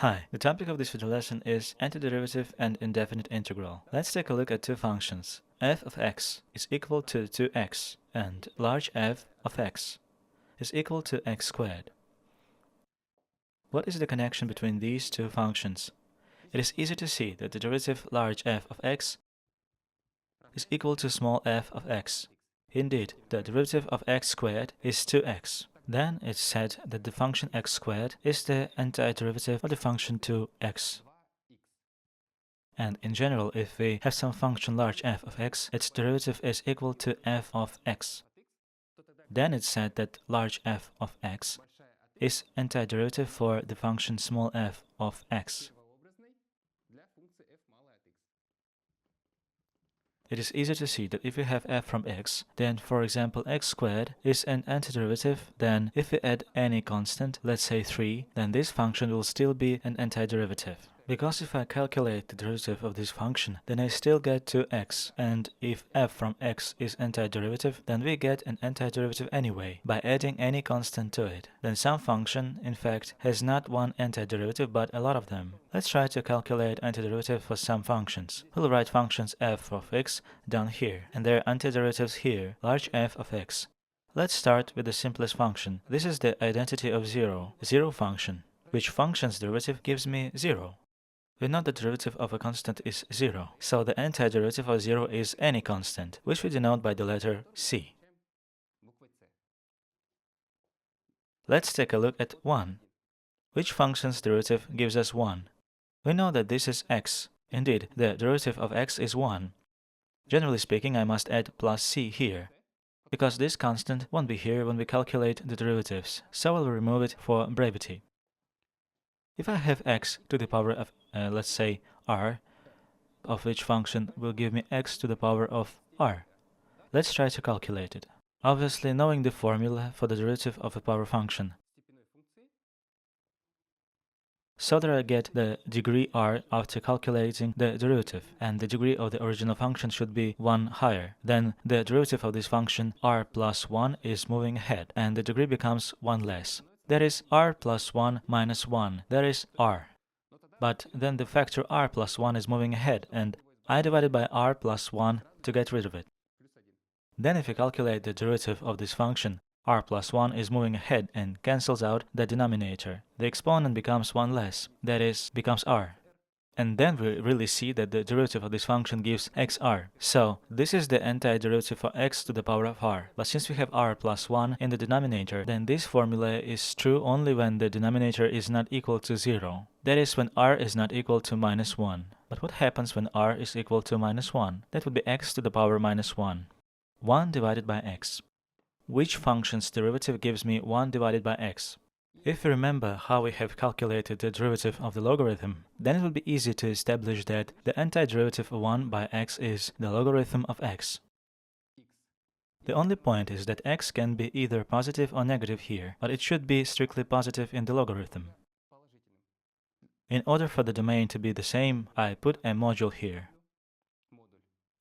Hi, the topic of this video lesson is antiderivative and indefinite integral. Let's take a look at two functions. F of x is equal to 2x and large f of x is equal to x squared. What is the connection between these two functions? It is easy to see that the derivative large f of x is equal to small f of x. Indeed, the derivative of x squared is 2x. Then it's said that the function x squared is the antiderivative of the function 2x. And in general, if we have some function large f of x, its derivative is equal to f of x. Then it's said that large f of x is antiderivative for the function small f of x. It is easy to see that if we have f from x, then for example x squared is an antiderivative, then if we add any constant, let's say 3, then this function will still be an antiderivative. Because if I calculate the derivative of this function, then I still get 2x, and if f from x is antiderivative, then we get an antiderivative anyway, by adding any constant to it. Then some function, in fact, has not one antiderivative but a lot of them. Let's try to calculate antiderivative for some functions. We'll write functions f of x down here, and their antiderivatives here, large f of x. Let's start with the simplest function. This is the identity of 0 function, which function's derivative gives me 0. We know the derivative of a constant is 0, so the antiderivative of 0 is any constant, which we denote by the letter c. Let's take a look at 1. Which function's derivative gives us 1? We know that this is x. Indeed, the derivative of x is 1. Generally speaking, I must add plus c here, because this constant won't be here when we calculate the derivatives, so I'll remove it for brevity. If I have x to the power of, let's say, r, of which function will give me x to the power of r. Let's try to calculate it. Obviously, knowing the formula for the derivative of a power function. So that I get the degree r after calculating the derivative, and the degree of the original function should be 1 higher. Then the derivative of this function r plus 1 is moving ahead, and the degree becomes 1 less. That is r plus 1 minus 1, that is r. But then the factor r plus 1 is moving ahead, and I divided by r plus 1 to get rid of it. Then if you calculate the derivative of this function, r plus 1 is moving ahead and cancels out the denominator. The exponent becomes 1 less, that is, becomes r. And then we really see that the derivative of this function gives xr. So this is the antiderivative for x to the power of r. But since we have r plus 1 in the denominator, then this formula is true only when the denominator is not equal to 0. That is, when r is not equal to minus 1. But what happens when r is equal to minus 1? That would be x to the power minus 1. 1 divided by x. Which function's derivative gives me 1 divided by x? If you remember how we have calculated the derivative of the logarithm, then it will be easy to establish that the antiderivative of 1 by x is the logarithm of x. The only point is that x can be either positive or negative here, but it should be strictly positive in the logarithm. In order for the domain to be the same, I put a module here.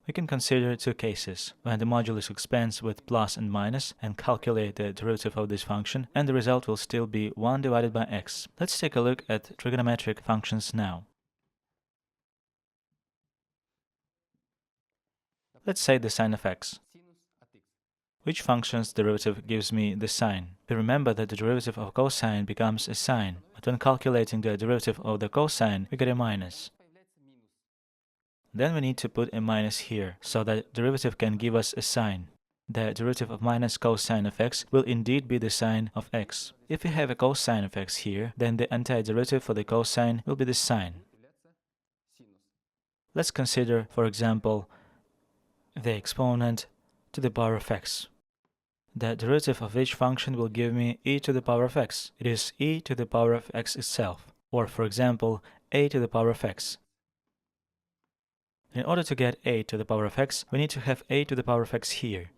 We can consider two cases, when the modulus expands with plus and minus, and calculate the derivative of this function, and the result will still be 1 divided by x. Let's take a look at trigonometric functions now. Let's say the sine of x. Which function's derivative gives me the sine? We remember that the derivative of cosine becomes a sine, but when calculating the derivative of the cosine, we get a minus. Then we need to put a minus here, so that derivative can give us a sine. The derivative of minus cosine of x will indeed be the sine of x. If we have a cosine of x here, then the antiderivative for the cosine will be the sine. Let's consider, for example, the exponent to the power of x. The derivative of which function will give me e to the power of x. It is e to the power of x itself, or for example, a to the power of x. In order to get a to the power of x, we need to have a to the power of x here,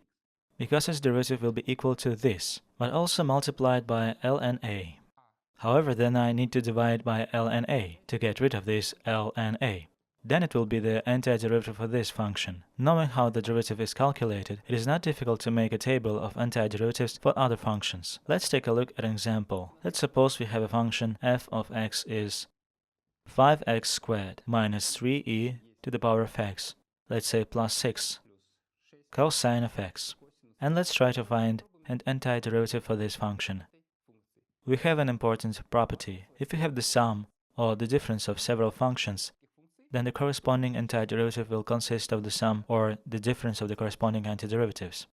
because its derivative will be equal to this, but also multiplied by ln a. However, then I need to divide by ln a to get rid of this ln a. Then it will be the antiderivative for this function. Knowing how the derivative is calculated, it is not difficult to make a table of antiderivatives for other functions. Let's take a look at an example. Let's suppose we have a function f of x is 5x squared minus 3e to the power of x, let's say plus 6, cosine of x. And let's try to find an antiderivative for this function. We have an important property. If we have the sum or the difference of several functions, then the corresponding antiderivative will consist of the sum or the difference of the corresponding antiderivatives.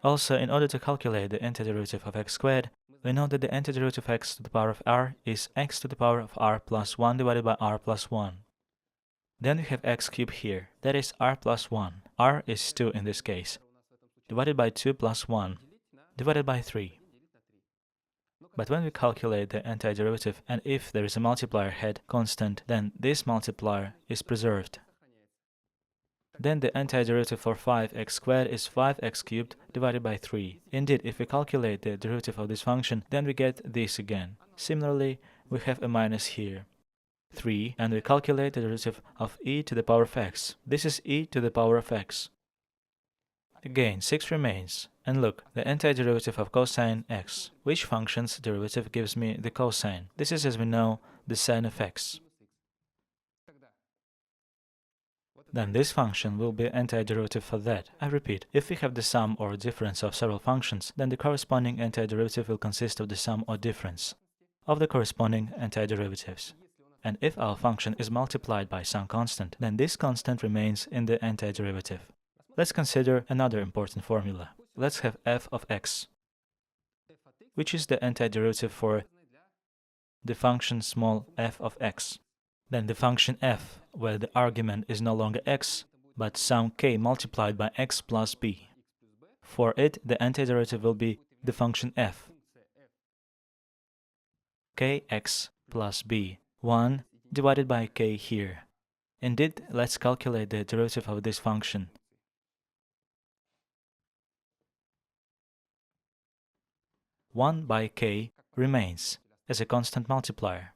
Also, in order to calculate the antiderivative of x squared, we know that the antiderivative of x to the power of r is x to the power of r plus 1 divided by r plus 1. Then we have x cubed here, that is r plus 1. R is 2 in this case, divided by 2 plus 1, divided by 3. But when we calculate the antiderivative and if there is a multiplier head constant, then this multiplier is preserved. Then the antiderivative for 5x squared is 5x cubed divided by 3. Indeed, if we calculate the derivative of this function, then we get this again. Similarly, we have a minus here, 3, and we calculate the derivative of e to the power of x. This is e to the power of x. Again, 6 remains. And look, the antiderivative of cosine x. Which function's derivative gives me the cosine? This is, as we know, the sine of x. Then this function will be antiderivative for that. I repeat, if we have the sum or difference of several functions, then the corresponding antiderivative will consist of the sum or difference of the corresponding antiderivatives. And if our function is multiplied by some constant, then this constant remains in the antiderivative. Let's consider another important formula. Let's have f of x, which is the antiderivative for the function small f of x. Then the function f, where the argument is no longer x, but some k multiplied by x plus b. For it, the antiderivative will be the function f, kx plus b, 1 divided by k here. Indeed, let's calculate the derivative of this function. One by k remains as a constant multiplier.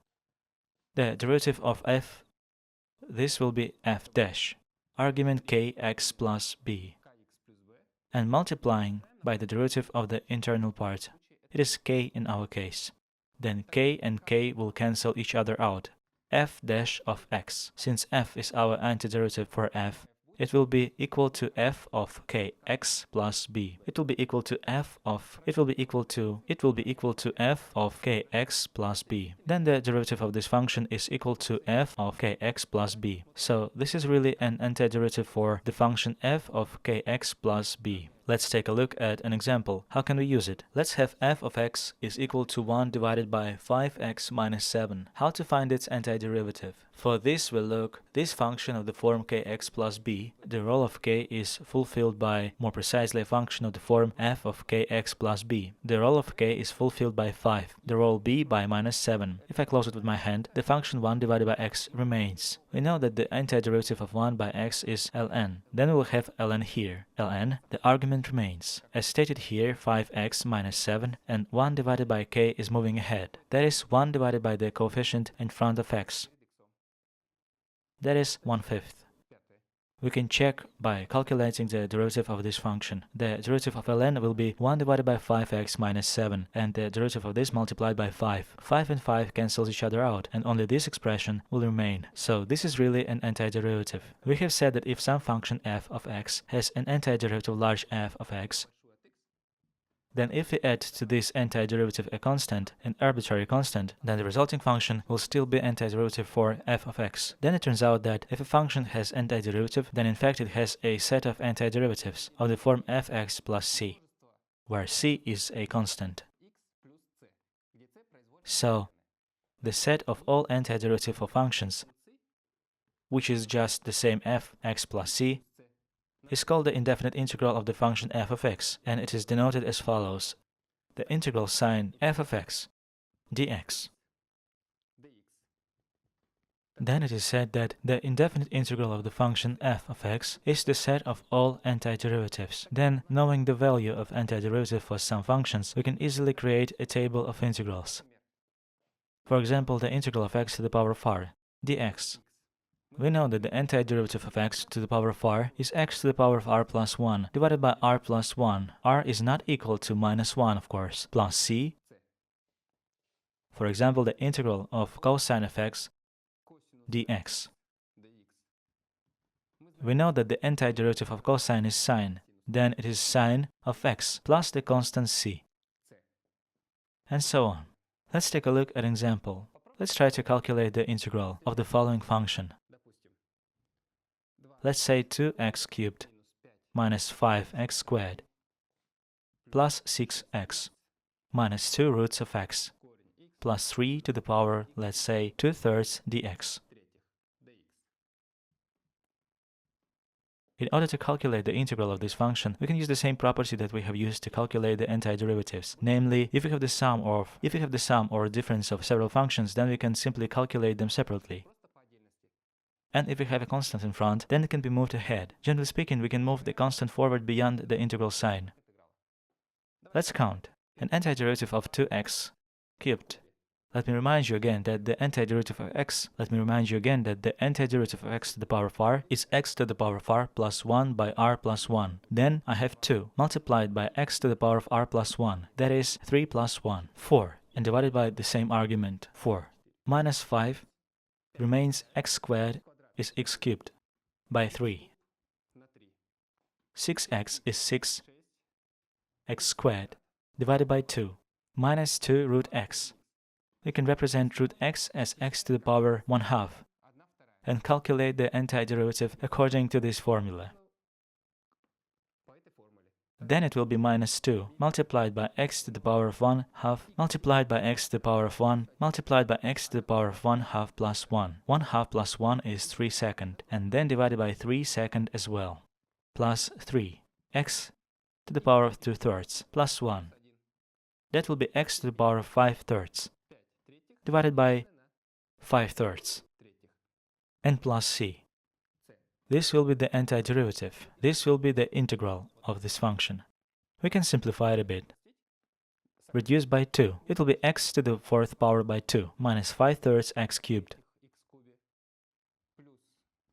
The derivative of f, this will be f dash, argument kx plus b. And multiplying by the derivative of the internal part, it is k in our case. Then k and k will cancel each other out. F dash of x. Since f is our antiderivative for f, it will be equal to f of kx plus b. It will be equal to f of f of kx plus b. Then the derivative of this function is equal to f of kx plus b. So this is really an antiderivative for the function f of kx plus b. Let's take a look at an example. How can we use it? Let's have f of x is equal to 1 divided by 5x minus 7. How to find its antiderivative? For this, we'll look this function of the form kx plus b. The role of k is fulfilled by, more precisely, a function of the form f of kx plus b. The role of k is fulfilled by 5. The role b by minus 7. If I close it with my hand, the function 1 divided by x remains. We know that the antiderivative of 1 by x is ln. Then we will have ln here. Ln, the argument remains. As stated here, 5x minus 7 and 1 divided by k is moving ahead. That is 1 divided by the coefficient in front of x. That is 1/5. We can check by calculating the derivative of this function. The derivative of ln will be 1 divided by 5x minus 7, and the derivative of this multiplied by 5. 5 and 5 cancels each other out, and only this expression will remain. So this is really an antiderivative. We have said that if some function f of x has an antiderivative large f of x, then if we add to this antiderivative a constant, an arbitrary constant, then the resulting function will still be antiderivative for f of x. Then it turns out that if a function has antiderivative, then in fact it has a set of antiderivatives of the form fx plus c, where c is a constant. So, the set of all antiderivative of functions, which is just the same f x plus c, is called the indefinite integral of the function f of x, and it is denoted as follows. The integral sign f of x dx. Then it is said that the indefinite integral of the function f of x is the set of all antiderivatives. Then, knowing the value of antiderivative for some functions, we can easily create a table of integrals. For example, the integral of x to the power of r dx. We know that the antiderivative of x to the power of r is x to the power of r plus 1 divided by r plus 1. R is not equal to minus 1, of course, plus c. For example, the integral of cosine of x dx. We know that the antiderivative of cosine is sine. Then it is sine of x plus the constant c. And so on. Let's take a look at an example. Let's try to calculate the integral of the following function. Let's say 2x cubed minus 5x squared plus 6x minus 2 roots of x plus 3 to the power, let's say, 2/3 dx. In order to calculate the integral of this function, we can use the same property that we have used to calculate the antiderivatives. Namely, if we have the sum or difference of several functions, then we can simply calculate them separately. And if we have a constant in front, then it can be moved ahead. Generally speaking, we can move the constant forward beyond the integral sign. Let's count. An antiderivative of 2x cubed. Let me remind you again that the antiderivative of x to the power of r is x to the power of r plus 1 by r plus 1. Then I have 2 multiplied by x to the power of r plus 1. That is 3 plus 1, 4. And divided by the same argument, 4. Minus 5 remains x squared is x cubed by 3. 6x is 6 x squared divided by 2 minus 2 root x. We can represent root x as x to the power 1/2 and calculate the antiderivative according to this formula. Then it will be minus 2 multiplied by x to the power of 1/2 multiplied by x to the power of 1 multiplied by x to the power of 1/2 plus 1. 1/2 plus 1 is 3 second, and then divided by 3 second as well. Plus 3. X to the power of 2/3 plus 1. That will be x to the power of 5/3 divided by 5/3 and plus c. This will be the antiderivative. This will be the integral of this function. We can simplify it a bit. Reduce by 2. It will be x to the 4th power by 2 minus 5/3 x cubed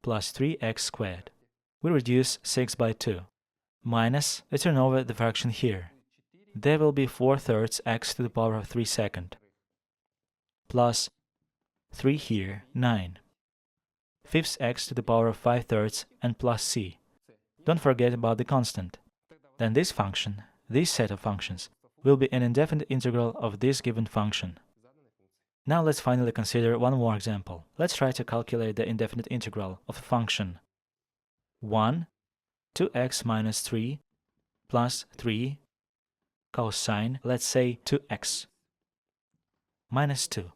plus 3x squared. We reduce 6 by 2 minus, let's turn over the fraction here. There will be 4/3 x to the power of 3 second plus 3 here, 9. 5th x to the power of 5/3 and plus c. Don't forget about the constant. Then this function, this set of functions, will be an indefinite integral of this given function. Now let's finally consider one more example. Let's try to calculate the indefinite integral of a function 1, 2x minus 3 plus 3 cosine, let's say 2x minus 2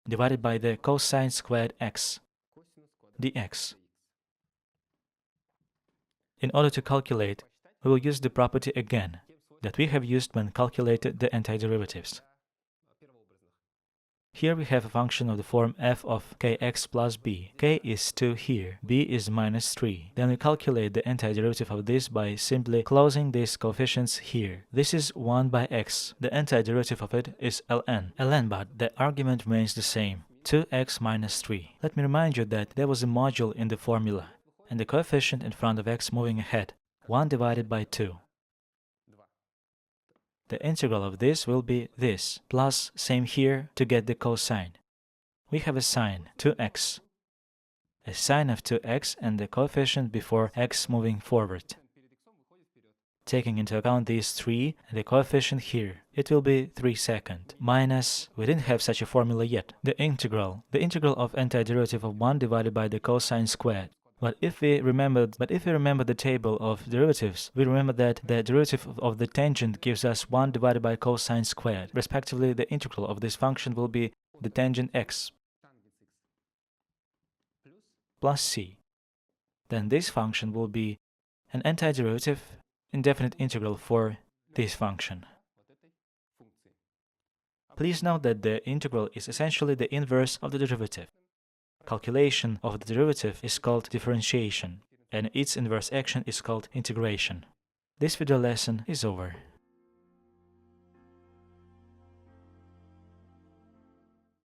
divided by the cosine squared x dx. In order to calculate, we will use the property again that we have used when calculated the antiderivatives. Here we have a function of the form f of kx plus b. K is 2 here, b is minus 3. Then we calculate the antiderivative of this by simply closing these coefficients here. This is 1 by x. The antiderivative of it is ln, but the argument remains the same, 2x minus 3. Let me remind you that there was a module in the formula, and the coefficient in front of x moving ahead, 1 divided by 2. The integral of this will be this, plus same here to get the cosine. We have a sine, 2x. A sine of 2x and the coefficient before x moving forward. Taking into account these 3 and the coefficient here, it will be 3 second. Minus, we didn't have such a formula yet, the integral of antiderivative of 1 divided by the cosine squared. But if we remember the table of derivatives, we remember that the derivative of the tangent gives us 1 divided by cosine squared. Respectively, the integral of this function will be the tangent x plus c. Then this function will be an antiderivative indefinite integral for this function. Please note that the integral is essentially the inverse of the derivative. Calculation of the derivative is called differentiation, and its inverse action is called integration. This video lesson is over.